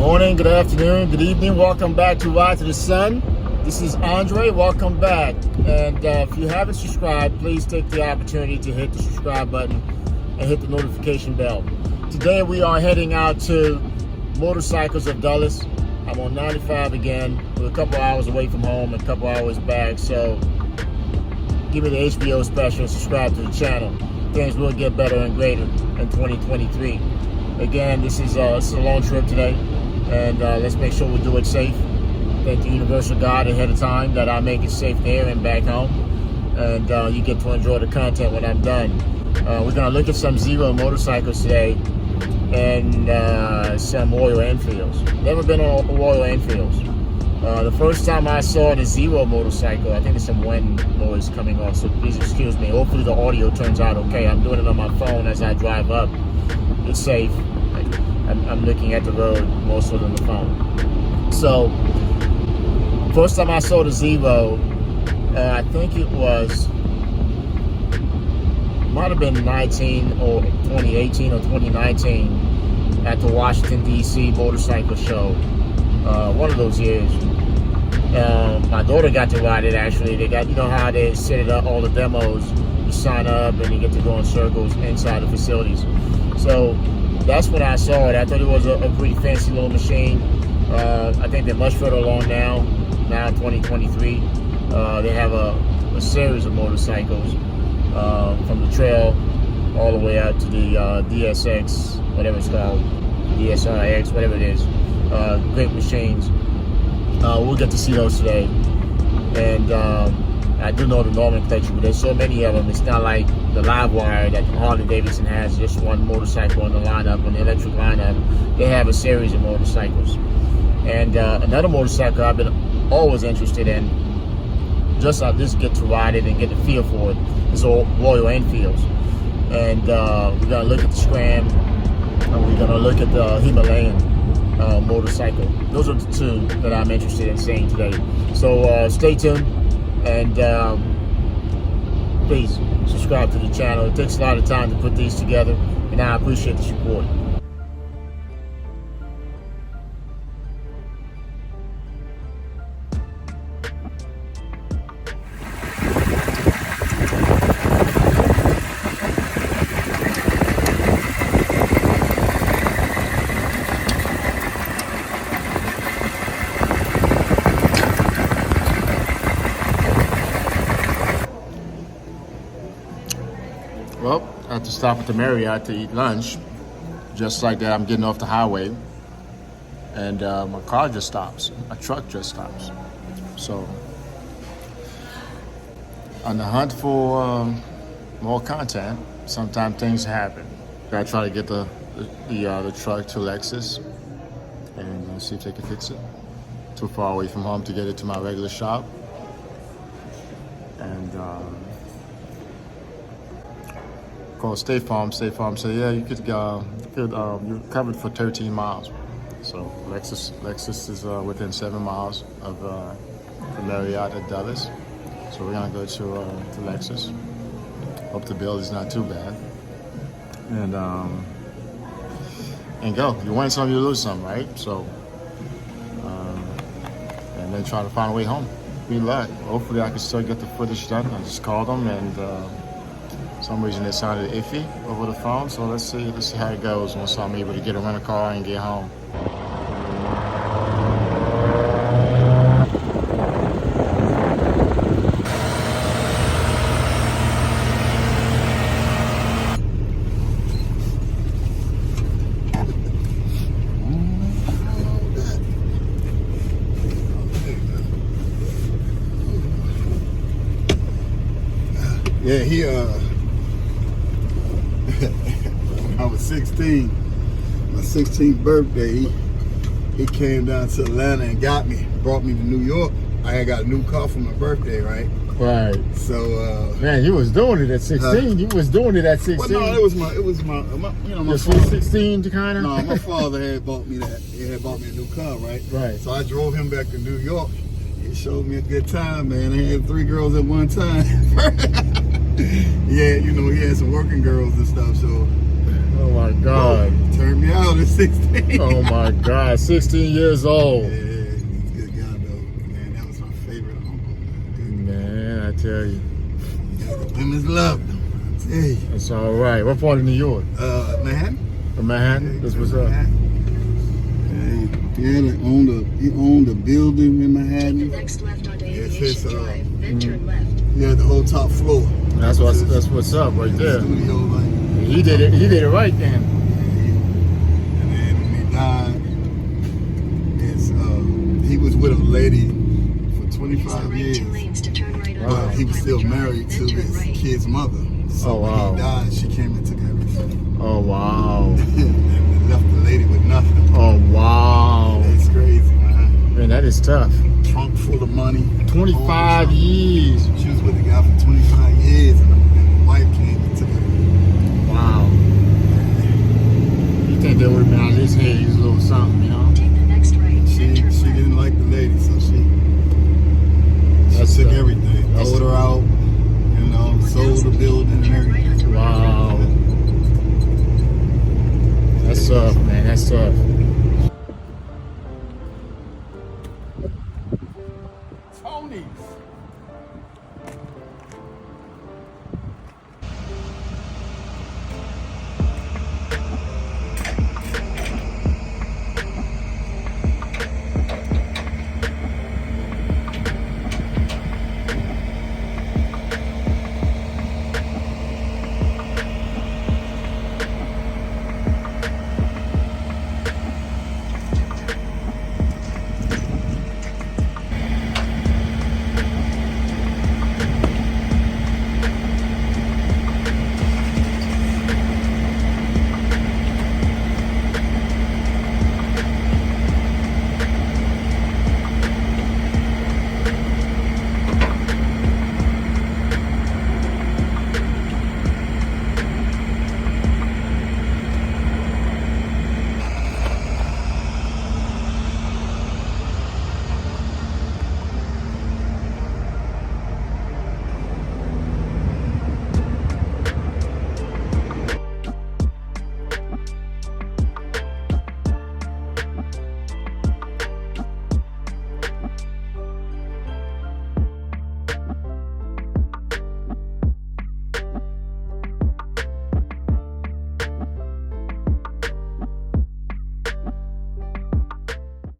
morning, good afternoon, good evening. Welcome back to Ride to the Sun. This is Andre. Welcome back. And if you haven't subscribed, please take the opportunity to hit the subscribe button and hit the notification bell. Today we are heading out to Motorcycles of Dulles. I'm on 95 again. We're a couple hours away from home, a couple hours back. So give me the HBO special and subscribe to the channel. Things will get better and greater in 2023. Again, this is a long trip today, and let's make sure we do it safe. Thank the universal God ahead of time that I make it safe there and back home, and you get to enjoy the content when I'm done. We're gonna look at some Zero motorcycles today and some Royal Enfields. Never been on Royal Enfields. The first time I saw the Zero motorcycle, I think there's some wind noise coming off, so please excuse me. Hopefully the audio turns out okay. I'm doing it on my phone as I drive up. It's safe. I'm looking at the road more so than the phone. So, first time I saw the Zero, I think it might have been 2018 or 2019 at the Washington, D.C. motorcycle show. One of those years. My daughter got to ride it actually. They got, you know how they set it up, all the demos. You sign up and you get to go in circles inside the facilities. So that's when I saw it. I thought it was a pretty fancy little machine. I think they're much further along now in 2023. They have a series of motorcycles from the trail all the way out to the DSX, whatever it's called, DSRX, whatever it is. Great machines. We'll get to see those today. And I do know the nomenclature, but there's so many of them. It's not like the live wire that Harley Davidson has just one motorcycle on the lineup, on the electric lineup. They have a series of motorcycles. And another motorcycle I've been always interested in, just get to ride it and get the feel for it, is Royal Enfields. And we're gonna look at the Scram, and we're gonna look at the Himalayan motorcycle. Those are the two that I'm interested in seeing today. So stay tuned. And please subscribe to the channel. It takes a lot of time to put these together, and I appreciate the support. Well, I have to stop at the Marriott to eat lunch. Just like that, I'm getting off the highway, and my car just stops. My truck just stops. So, on the hunt for more content, sometimes things happen. I try to get the truck to Lexus and see if they can fix it. Too far away from home to get it to my regular shop, and. Called State Farm. State Farm said, yeah, you you're covered for 13 miles. So Lexus is within 7 miles of the Marriott at Dulles. So we're gonna go to Lexus. Hope the bill is not too bad. And go. You win some, you lose some, right? So and then try to find a way home. Good luck. Hopefully I can still get the footage done. I just called them, and some reason it sounded iffy over the phone, so let's see how it goes once I'm able to get a rental car and get home. Yeah, when I was 16, my 16th birthday, he came down to Atlanta and brought me to New York. I had got a new car for my birthday, right? Right. So, man, you was doing it at 16. You was doing it at 16. Well, no, it was my Your father. 16 kind of? No, my father had bought me that. He had bought me a new car, right? Right. So I drove him back to New York. He showed me a good time, man. I had 3 girls at one time. Yeah, he had some working girls and stuff, so Oh my God. Turned me out at 16. Oh my God. 16 years old. Yeah, he's a good guy though. Man, that was my favorite uncle. Man, I tell you. Women's love them. I tell you. That's all right. What part of New York? Manhattan. From Manhattan? That's what's up. Yeah, he owned a building in Manhattan. Take the next left on Yes, Aviation Drive, then turn left. Yeah, the whole top floor. That's what's up right there. Studio, like. He did it right then. And then when he died, he was with a lady for 25 years. 2 lanes to turn right on But he was still Pilot married Drive, to then turn his right. kid's mother. So Oh, wow. when he died, she came and took everything. Oh wow. And left the lady with nothing. Oh wow. It's crazy, man. Man, that is tough. Trunk full of money. 25 years. She was with the guy for 25 years, and the wife came and took her. Wow. You think they would have been on his head, he's a little something, you know? Take the next right, then turn She left. didn't like the lady, so she That's took tough. everything. That's Sold her out, sold the building and Turn right everything. onto Wow. That's tough, man. That's tough. Tony's.